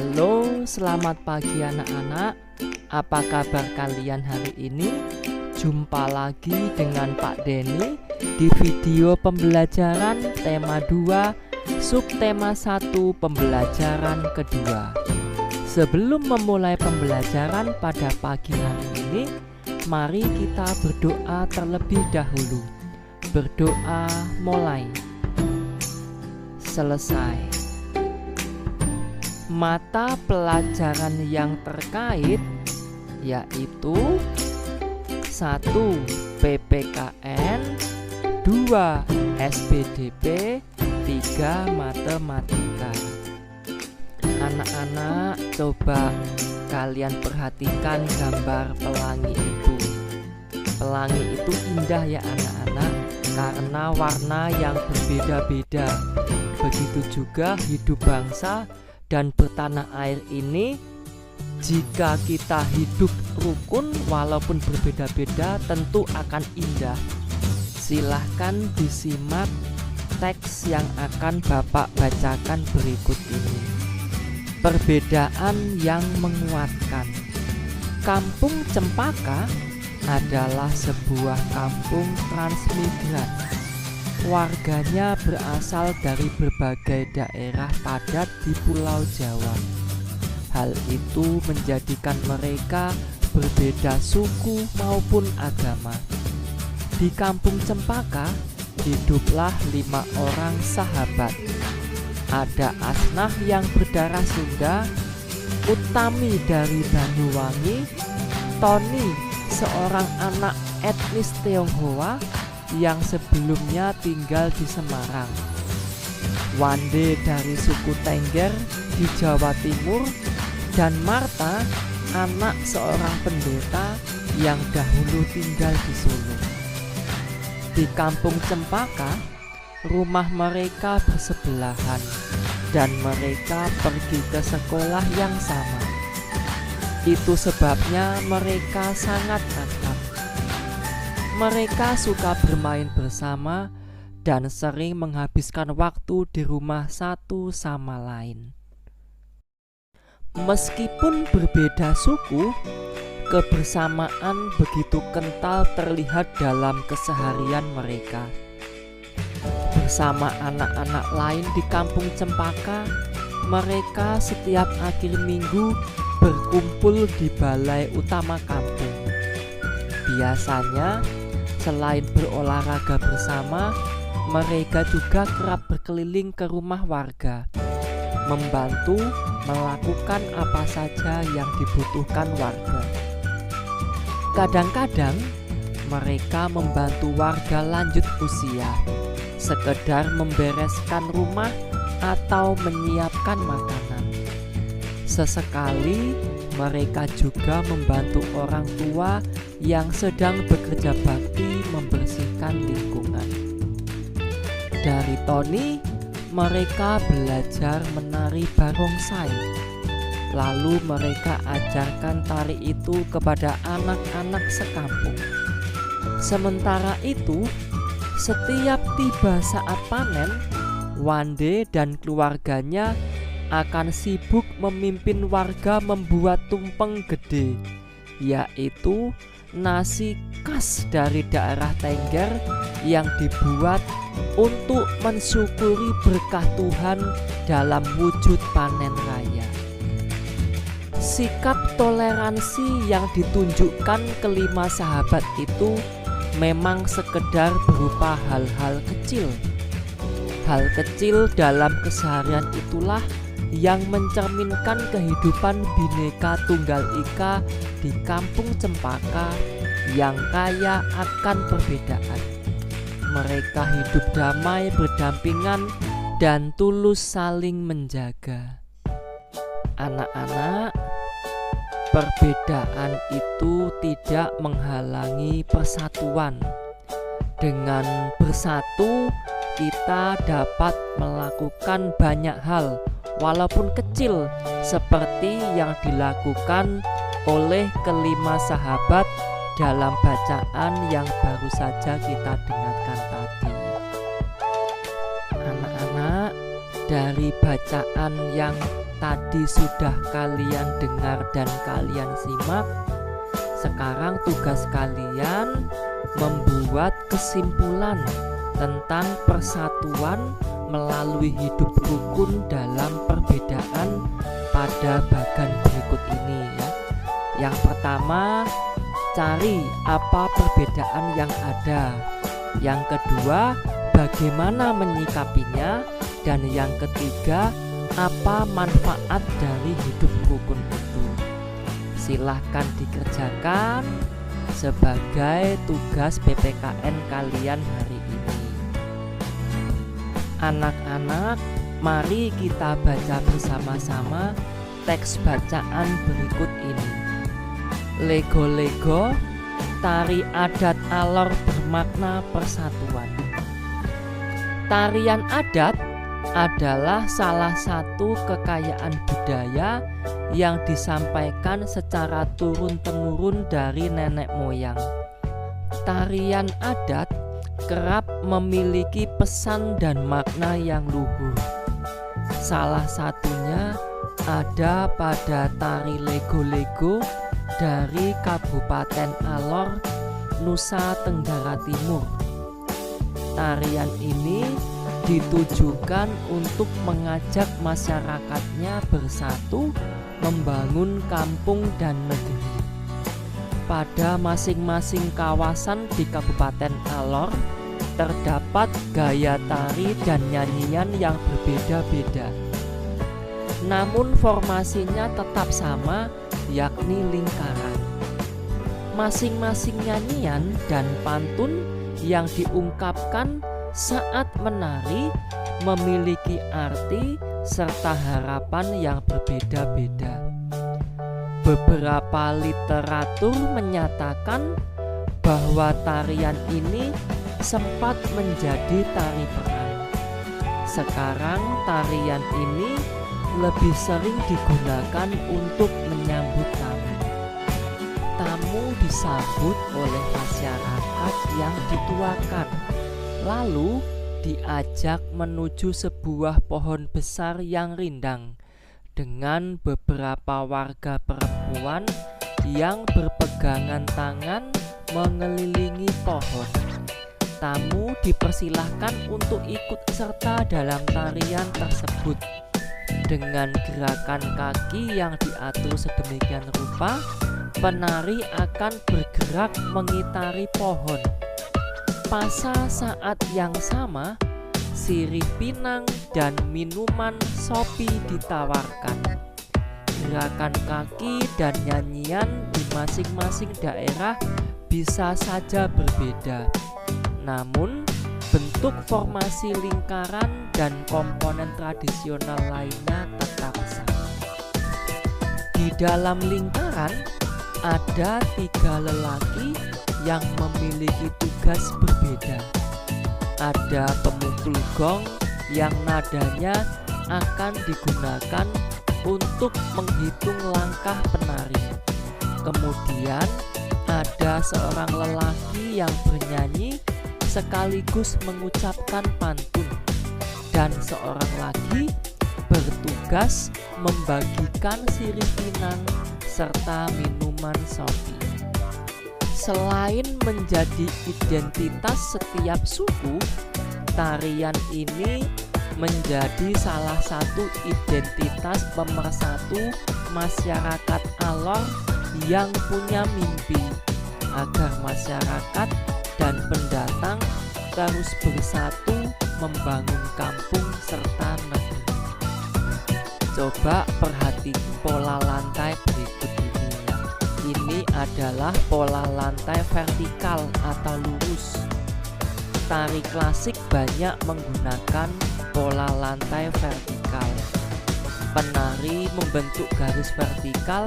Halo, selamat pagi anak-anak. Apa kabar kalian hari ini? Jumpa lagi dengan Pak Denny di video pembelajaran tema 2, subtema 1 pembelajaran kedua. Sebelum memulai pembelajaran pada pagi hari ini, mari kita berdoa terlebih dahulu. Berdoa mulai. Selesai. Mata pelajaran yang terkait yaitu 1. PPKN, 2. SPDP, 3. Matematika. Anak-anak, coba kalian perhatikan gambar pelangi itu. Pelangi itu indah ya anak-anak, karena warna yang berbeda-beda. Begitu juga hidup bangsa dan bertanah air ini, jika kita hidup rukun walaupun berbeda-beda tentu akan indah. Silahkan disimak teks yang akan Bapak bacakan berikut ini. Perbedaan yang menguatkan. Kampung Cempaka adalah sebuah kampung transmigran. Warganya berasal dari berbagai daerah padat di Pulau Jawa. Hal itu menjadikan mereka berbeda suku maupun agama. Di Kampung Cempaka hiduplah 5 orang sahabat. Ada Asnah yang berdarah Sunda, Utami dari Banyuwangi, Tony seorang anak etnis Tionghoa yang sebelumnya tinggal di Semarang, Wande dari suku Tengger di Jawa Timur, dan Marta anak seorang pendeta yang dahulu tinggal di Solo. Di Kampung Cempaka, rumah mereka bersebelahan dan mereka pergi ke sekolah yang sama. Itu sebabnya mereka sangat akrab. Mereka suka bermain bersama dan sering menghabiskan waktu di rumah satu sama lain. Meskipun berbeda suku, kebersamaan begitu kental terlihat dalam keseharian mereka. Bersama anak-anak lain di Kampung Cempaka, mereka setiap akhir minggu berkumpul di balai utama kampung. Biasanya, selain berolahraga bersama, mereka juga kerap berkeliling ke rumah warga, membantu melakukan apa saja yang dibutuhkan warga. Kadang-kadang, mereka membantu warga lanjut usia, sekedar membereskan rumah atau menyiapkan makanan. Sesekali, mereka juga membantu orang tua yang sedang bekerja bakti membersihkan lingkungan. Dari Tony, mereka belajar menari barongsai. Lalu mereka ajarkan tari itu kepada anak-anak sekampung. Sementara itu, setiap tiba saat panen, Wande dan keluarganya akan sibuk memimpin warga membuat tumpeng gede, yaitu nasi khas dari daerah Tengger yang dibuat untuk mensyukuri berkah Tuhan dalam wujud panen raya. Sikap toleransi yang ditunjukkan kelima sahabat itu memang sekedar berupa hal-hal kecil. Hal kecil dalam keseharian itulah yang mencerminkan kehidupan Bhinneka Tunggal Ika di Kampung Cempaka yang kaya akan perbedaan. Mereka hidup damai berdampingan dan tulus saling menjaga. Anak-anak, perbedaan itu tidak menghalangi persatuan. Dengan bersatu, kita dapat melakukan banyak hal walaupun kecil, seperti yang dilakukan oleh kelima sahabat dalam bacaan yang baru saja kita dengarkan tadi. Anak-anak, dari bacaan yang tadi sudah kalian dengar dan kalian simak, sekarang tugas kalian membuat kesimpulan tentang persatuan melalui hidup rukun dalam perbedaan pada bagan berikut ini ya. Yang pertama, cari apa perbedaan yang ada. Yang kedua, bagaimana menyikapinya. Dan yang ketiga, apa manfaat dari hidup rukun itu. Silahkan dikerjakan sebagai tugas PPKN kalian hari ini. Anak-anak, mari kita baca bersama-sama teks bacaan berikut ini. Lego-lego, tari adat Alor bermakna persatuan. Tarian adat adalah salah satu kekayaan budaya yang disampaikan secara turun-temurun dari nenek moyang. Tarian adat kerap memiliki pesan dan makna yang luhur. Salah satunya ada pada tari lego-lego dari Kabupaten Alor, Nusa Tenggara Timur. Tarian ini ditujukan untuk mengajak masyarakatnya bersatu membangun kampung dan negeri. Pada masing-masing kawasan di Kabupaten Alor terdapat gaya tari dan nyanyian yang berbeda-beda. Namun formasinya tetap sama, yakni lingkaran. Masing-masing nyanyian dan pantun yang diungkapkan saat menari memiliki arti serta harapan yang berbeda-beda. Beberapa literatur menyatakan bahwa tarian ini sempat menjadi tari perang. Sekarang tarian ini lebih sering digunakan untuk menyambut tamu. Tamu disambut oleh masyarakat yang dituakan, lalu diajak menuju sebuah pohon besar yang rindang dengan beberapa warga perempuan yang berpegangan tangan mengelilingi pohon. Tamu dipersilahkan untuk ikut serta dalam tarian tersebut. Dengan gerakan kaki yang diatur sedemikian rupa, penari akan bergerak mengitari pohon. Pada saat yang sama, sirih pinang dan minuman sopi ditawarkan. Gerakan kaki dan nyanyian di masing-masing daerah bisa saja berbeda, namun bentuk formasi lingkaran dan komponen tradisional lainnya tetap sama. Di dalam lingkaran ada 3 lelaki yang memiliki tugas berbeda. Ada pemukul gong yang nadanya akan digunakan untuk menghitung langkah penari. Kemudian ada seorang lelaki yang bernyanyi sekaligus mengucapkan pantun, dan seorang lagi bertugas membagikan sirih pinang serta minuman sopi. Selain menjadi identitas setiap suku, tarian ini menjadi salah satu identitas pemersatu masyarakat Alor yang punya mimpi agar masyarakat dan pendatang terus bersatu membangun kampung serta negeri. Coba perhatikan pola lantai berikut ini. Ini adalah pola lantai vertikal atau lurus. Tari klasik banyak menggunakan pola lantai vertikal. Penari membentuk garis vertikal,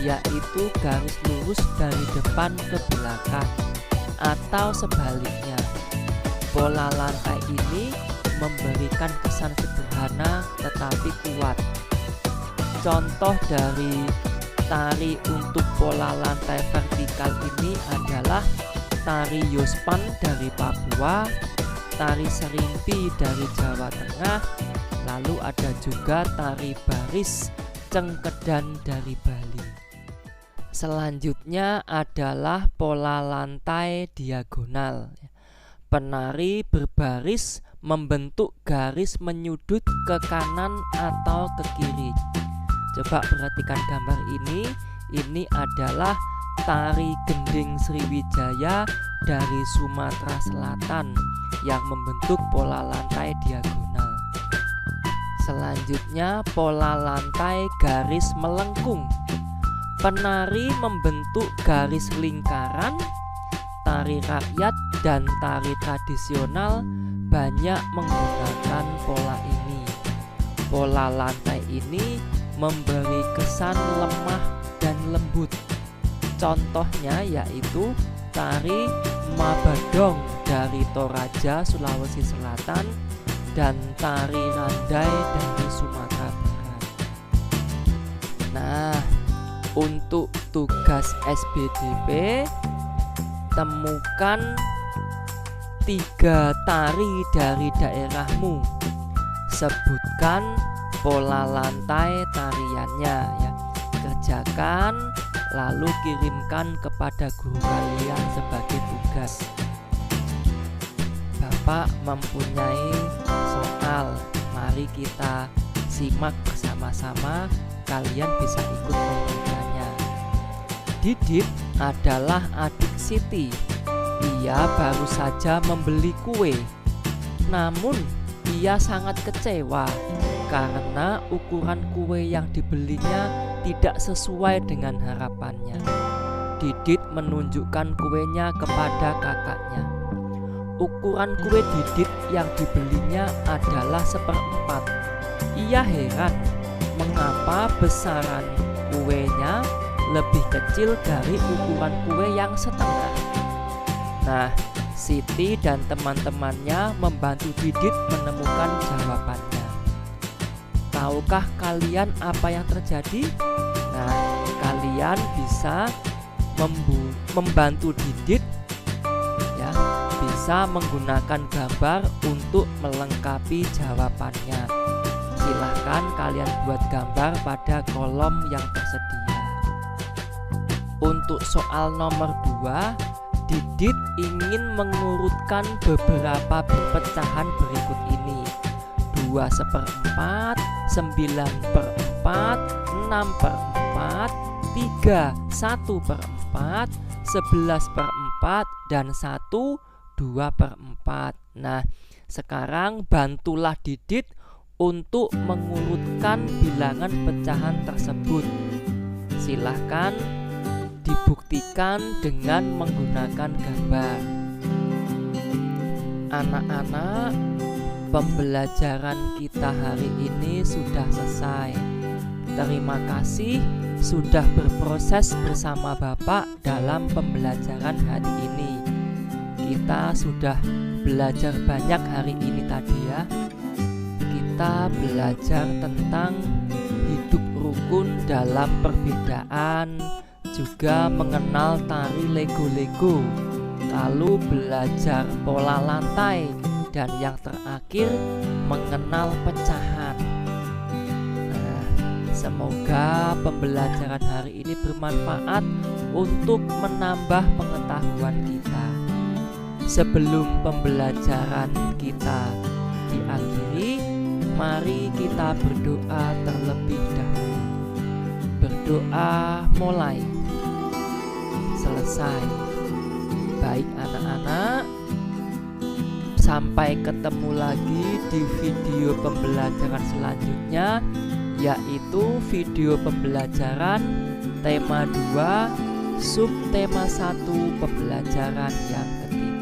yaitu garis lurus dari depan ke belakang, atau sebaliknya. Pola lantai ini memberikan kesan sederhana tetapi kuat. Contoh dari tari untuk pola lantai vertikal ini adalah tari Yospan dari Papua, tari Serimpi dari Jawa Tengah, Lalu ada juga tari baris Cengkedan dari Bali. Selanjutnya adalah pola lantai diagonal. Penari berbaris membentuk garis menyudut ke kanan atau ke kiri. Coba perhatikan gambar ini. Ini adalah tari gending Sriwijaya dari Sumatera Selatan yang membentuk pola lantai diagonal. Selanjutnya pola lantai garis melengkung. Penari membentuk garis lingkaran. Tari rakyat dan tari tradisional banyak menggunakan pola ini. Pola lantai ini memberi kesan lemah dan lembut. Contohnya yaitu tari Mabadong dari Toraja, Sulawesi Selatan, dan tari Randai dari Sumatera Barat. Nah, untuk tugas SBDP, temukan 3 tari dari daerahmu. Sebutkan pola lantai tariannya ya. Kerjakan lalu kirimkan kepada guru kalian sebagai tugas. Bapak mempunyai soal, mari kita simak bersama-sama. Kalian bisa ikut membacanya. Didit adalah adik Siti. Ia baru saja membeli kue. Namun ia sangat kecewa karena ukuran kue yang dibelinya tidak sesuai dengan harapannya. Didit menunjukkan kuenya kepada kakaknya. Ukuran kue Didit yang dibelinya adalah 1/4. Ia heran mengapa besaran kuenya lebih kecil dari ukuran kue yang setengah. Nah, Siti dan teman-temannya membantu Didit menemukan jawabannya. Tahukah kalian apa yang terjadi? Nah, kalian bisa membantu Didit ya, bisa menggunakan gambar untuk melengkapi jawabannya. Silahkan kalian buat gambar pada kolom yang tersedia. Untuk soal nomor 2, Didit ingin mengurutkan beberapa pecahan berikut ini: 2/4, 9/4, 6/4, 3 1/4, 11/4, dan 1 2/4. Nah, sekarang bantulah Didit untuk mengurutkan bilangan pecahan tersebut. Silahkan dibuktikan dengan menggunakan gambar. Anak-anak, pembelajaran kita hari ini sudah selesai. Terima kasih sudah berproses bersama Bapak dalam pembelajaran hari ini. Kita sudah belajar banyak hari ini tadi ya. Kita belajar tentang hidup rukun dalam perbedaan, juga mengenal tari lego-lego, lalu belajar pola lantai, dan yang terakhir mengenal pecahan. Nah, semoga pembelajaran hari ini bermanfaat untuk menambah pengetahuan kita. Sebelum pembelajaran kita diakhiri, mari kita berdoa terlebih dahulu. Berdoa mulai. Selesai. Baik anak-anak, sampai ketemu lagi di video pembelajaran selanjutnya, yaitu video pembelajaran tema 2 subtema 1 pembelajaran yang ketiga.